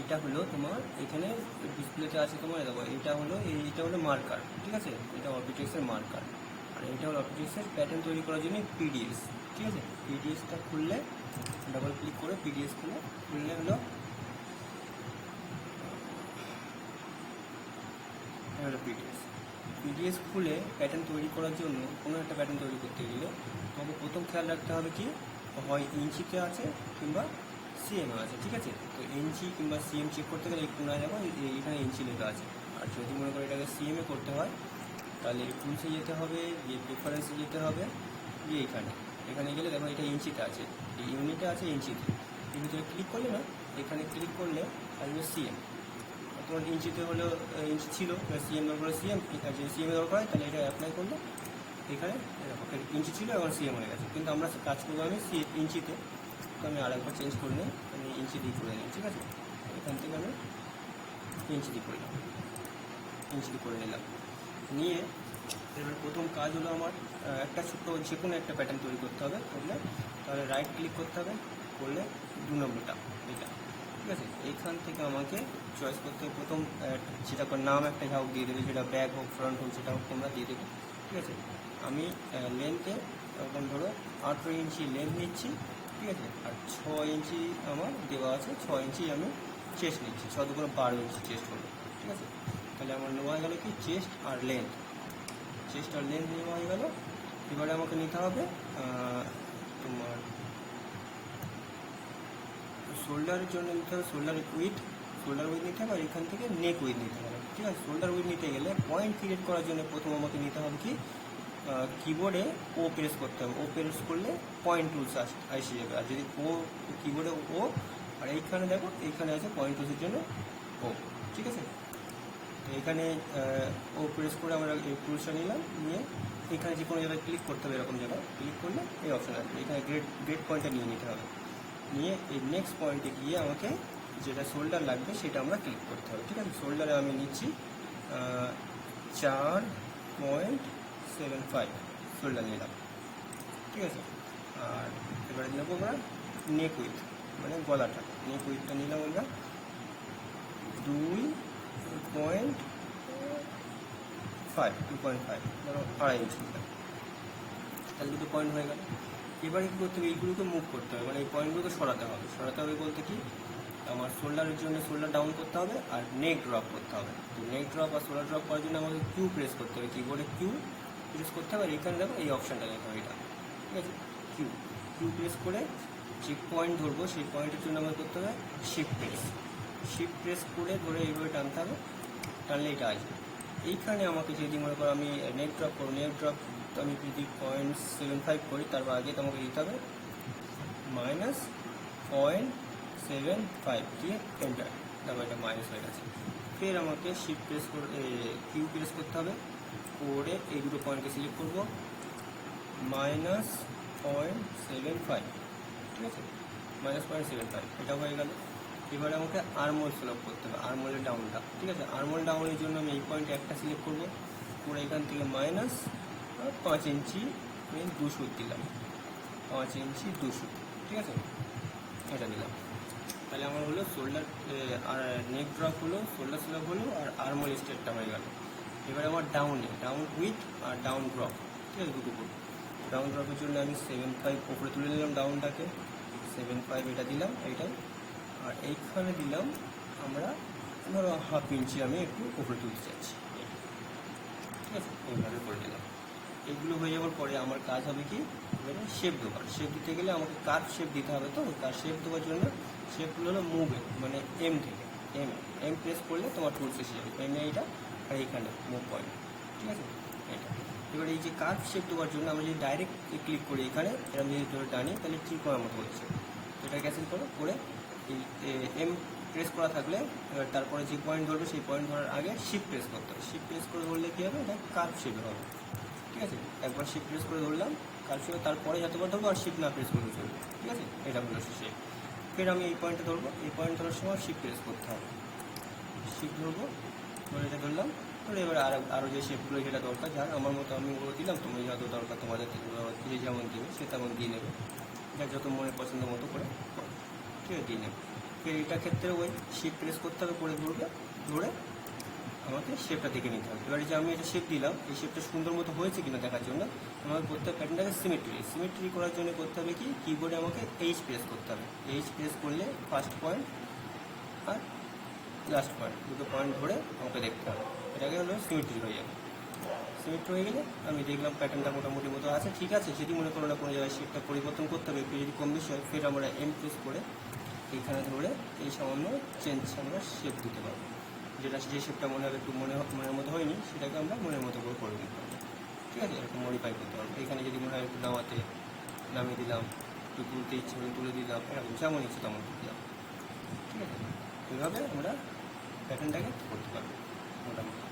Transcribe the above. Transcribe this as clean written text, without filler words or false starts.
এইটা হলো তোমার এখানে ডিসপ্লেতে আছে তোমার, দেখো এইটা হলো মার্কার, ঠিক আছে, এটা অরবিটেক্সের মার্কার। আর এইটা হলো অরবিটেক্সের প্যাটার্ন তৈরি করার জন্য পিডিএস, ঠিক আছে। পিডিএসটা খুললে ডাবল ক্লিক করে পিডিএস খুললে হলো পিডিএস খুলে প্যাটার্ন তৈরি করার জন্য কোনো একটা প্যাটার্ন তৈরি করতে গেলে তোমাকে প্রথম খেয়াল রাখতে হবে কি, হয় ইঞ্চিতে আছে কিংবা সিএমে আছে, ঠিক আছে। তো ইঞ্চি কিংবা সিএম চেক করতে গেলে এই কোনায় যাবো, এখানে ইঞ্চি লেখা আছে। আর যদি মনে করো এটাকে সিএমে করতে হয় তাহলে টুলসে যেতে হবে, গিয়ে প্রেফারেন্সে যেতে হবে, গিয়ে এখানে গেলে দেখো এটা ইঞ্চিতে আছে, এই ইউনিটে আছে ইঞ্চিতে। এই ভিতরে ক্লিক করলে না, এখানে ক্লিক করলে আসবে সিএম। তোমার ইঞ্চিতে হলো ইঞ্চি ছিল, সিএম দরকার সিএম, যদি সিএমে দরকার হয় তাহলে এটা অ্যাপ্লাই করলে এখানে ইঞ্চি ছিল এবং সিএম হয়ে গেছে। কিন্তু আমরা কাজ করবো আমি ইঞ্চিতে, তো আমি আরেকবার চেঞ্জ করে নিই, আমি ইঞ্চি দিয়ে করে নিই, ঠিক আছে। এখান থেকে আমি ইঞ্চি দিয়ে করে নিলাম। নিয়ে এবার প্রথম কাজ হলো আমার একটা ছোট্ট যে কোনো একটা প্যাটার্ন তৈরি করতে হবে। করলে তাহলে রাইট ক্লিক করতে হবে, করলে 2 নম্বরটা এটা, ঠিক আছে। এইখান থেকে আমাকে চয়েস করতে হবে প্রথম সেটা নাম একটা হোক দিয়ে দেবে, সেটা ব্যাক হোক ফ্রন্ট হোক সেটা হোক তোমরা দিয়ে দেবে, ঠিক আছে। আমি লেন্থে এখন ধরো 18 ইঞ্চি লেন্থ নিচ্ছি, ঠিক আছে। আর 6 ইঞ্চি আমার দেওয়া আছে, 6 ইঞ্চি আমি চেস্ট নিচ্ছি, 6 দুগুলো 12 ইঞ্চি চেস্ট হলো, ঠিক আছে। তাহলে আমার নেওয়া গেল কি চেস্ট আর লেন্থ নেওয়া হয়ে গেল। এবারে আমাকে নিতে হবে তোমার শোল্ডারের জন্য নিতে হবে শোল্ডার উইথ নিতে হবে, আর এখান থেকে নেক উইথ নিতে হবে, ঠিক আছে। শোল্ডার উইথ নিতে গেলে পয়েন্ট ক্রিয়েট করার জন্য প্রথম আমাকে নিতে হবে কি, কিবোর্ডে ও প্রেস করতে হবে। ও প্রেস করলে পয়েন্ট টুলস এসে যাবে। আর যদি কিবোর্ডে ও, আর এইখানে দেখো এইখানে আছে পয়েন্ট টুলসের জন্য ও, ঠিক আছে। তো এখানে ও প্রেস করে আমরা এই টুলসটা নিলাম, নিয়ে এখানে যে কোনো জায়গায় ক্লিক করতে হবে, এরকম জায়গায় ক্লিক করলে এই অপশান আসবে। এখানে গ্রেড পয়েন্টটা নিয়ে নিতে হবে, নিয়ে এই নেক্সট পয়েন্টে গিয়ে আমাকে যেটা শোল্ডার লাগবে সেটা আমরা ক্লিক করতে হবে, ঠিক আছে। শোল্ডারে আমি নিচ্ছি 4.75 শোল্ডার নিলাম, ঠিক আছে। আর এবারে নেবো আমরা নেক উইথ, মানে গলাটা, নেক উইথটা নিলাম আমরা 2.5 ধরো 2.5 ইঞ্চি নিলাম, তাহলে 2 পয়েন্ট হয়ে গেল। এবারে কী করতে হবে, এইগুলোকে মুভ করতে হবে, মানে এই পয়েন্টগুলোকে সরাতে হবে বলতে কি, আমার শোল্ডারের জন্য শোল্ডার ডাউন করতে হবে আর নেক ড্রপ করতে হবে। তো নেক ড্রপ আর শোল্ডার ড্রপ করার জন্য আমাকে কিউ প্রেস করতে হবে, কিবোর্ডে কিউ প্রেস করতে হবে। আর এখানে দেখো এই অপশানটা দেখো এটা, ঠিক আছে। কিউ প্রেস করে যে পয়েন্ট ধরবো সেই পয়েন্টের জন্য আমাকে করতে হবে শিফট প্রেস করে ধরে এইভাবে টানতে হবে, টানলে এটা আসবে। এইখানে আমাকে যদি মনে করো আমি নেক ড্রপ করবো, নেক ড্রপ আমি যদি 0.75 করি, তারপর আগে তো আমাকে দিতে হবে -0.75 দিয়ে এন্টার, তারপর এটা মাইনাস হয়ে গেছে। ফের আমাকে শিফট প্রেস করে কিউ প্রেস করতে হবে, করে এই দুটো পয়েন্টকে সিলেক্ট করবো -0.75, ঠিক আছে, -0.75 এটা হয়ে গেল। এবারে আমাকে আর্মহোল সিলেক্ট করতে হবে, আর্মহোলের ডাউনটা, ঠিক আছে। আর্মহোল ডাউনের জন্য আমি এই পয়েন্টে একটা সিলেক্ট করবো, করে এখান থেকে -5 ইঞ্চি 200 দিলাম, 5 ইঞ্চি 200, ঠিক আছে, এটা দিলাম। তাহলে আমার হলো শোল্ডার আর নেক ড্রপ হলো, শোল্ডার সিলেক্ট হলো, আর আর্মহোল স্টেটটা হয়ে গেল। এবারে আমার ডাউন উইথ আর ডাউন ড্রপ, ঠিক আছে, দুটো করবো। ডাউন ড্রপের জন্য আমি 7.5 উপরে তুলে নিলাম, ডাউনটাকে 7.5 এটা দিলাম এইটাই। আর এইখানে দিলাম আমরা ধরো 1/2 ইঞ্চি আমি একটু উপরে তুলতে চাচ্ছি, ঠিক আছে, এইভাবে করে দিলাম। এগুলো হয়ে যাওয়ার পরে আমার কাজ হবে কি, এবারে শেপ দেওয়ার। শেপ দিতে গেলে আমাকে কার্ভ শেপ দিতে হবে। তো তার শেপ দেওয়ার জন্য শেপগুলো হলো মুভে, মানে এম থেকে এম প্রেস করলে তোমার টুলস এসে যাবে, এমে এইটা, আর এইখানে মুভ পয়েন্ট, ঠিক আছে, এটা। এবার এই যে কার্ভ শেপ দেওয়ার জন্য আমরা যদি ডাইরেক্ট ক্লিক করি এখানে, এরকম যদি ধরে টানি তাহলে ঠিক করার মতো হচ্ছে। এটা ক্যান্সেল করে এই এম প্রেস করা থাকলে তারপরে যে পয়েন্ট ধরবে সেই পয়েন্ট ধরার আগে শিফট প্রেস করতে হবে। শিফট প্রেস করে ধরলে কী হবে, এটা কার্ভ শেপে হবে, ঠিক আছে। একবার শিফট প্রেস করে ধরলাম কার্ভ শেপে, তারপরে যতবার ধরবো আর শিফট না প্রেস করলে চলবে, ঠিক আছে, এটা হলো শেপ। ফের আমি এই পয়েন্টে ধরবো, এই পয়েন্ট ধরার সময় শিফট প্রেস করতে হবে, শিফট ধরবো, ধরে এটা ধরলাম। তাহলে এবার আরও যে শেপগুলো যেটা দরকার, যার আমার মতো আমি ওগুলো দিলাম, তুমি যত দরকার তোমাদের যে যেমন দেবে সে তেমন দিয়ে নেবে, এটা যত মনে পছন্দ মতো করে, ঠিক আছে, দিয়ে নেবে। এটার ক্ষেত্রে ওই শিফট প্রেস করতে হবে, করে ধরে আমাকে শেপটা দেখে নিতে হবে। এবারে যে আমি এটা শেপ দিলাম, এই শেপটা সুন্দর মতো হয়েছে কিনা দেখার জন্য আমাকে করতে হবে প্যাটার্নটাকে সিমেট্রি করার জন্য করতে হবে কি, কিবোর্ডে আমাকে এইচ প্রেস করতে হবে। এইচ প্রেস করলে ফার্স্ট পয়েন্ট আর লাস্ট পয়েন্ট, দুটো পয়েন্ট ধরে আমাকে দেখতে হবে। এটাকে হলো সিমেট্রি হয়ে যাবে। সিমেট্রি হয়ে গেলে আমি দেখলাম প্যাটার্নটা মোটামুটি মতো আছে, ঠিক আছে। যদি মনে করো না কোনো জায়গায় শেপটা পরিবর্তন করতে হবে, একটু যদি কম বেশি হয়, ফের আমরা এম প্রেস করে এইখানে ধরে এই সামান্য চেঞ্জ আমরা শেপ দিতে পারবো। যেটা যে শেপটা মনে হবে একটু মনের মতো হয়নি, সেটাকে আমরা মনের মতো করে নিতে পারবো, ঠিক আছে। এরকম মডিফাই করতে পারবো। এখানে যদি মনে হয় একটু নামিয়ে দিলাম, একটু তুলতে ইচ্ছে করে তুলে দিলাম, এরকম যেমন ইচ্ছে তেমন দিলাম, ঠিক আছে। এইভাবে আমরা প্যাটার্নটাকে করতে পারবো মোটামুটি।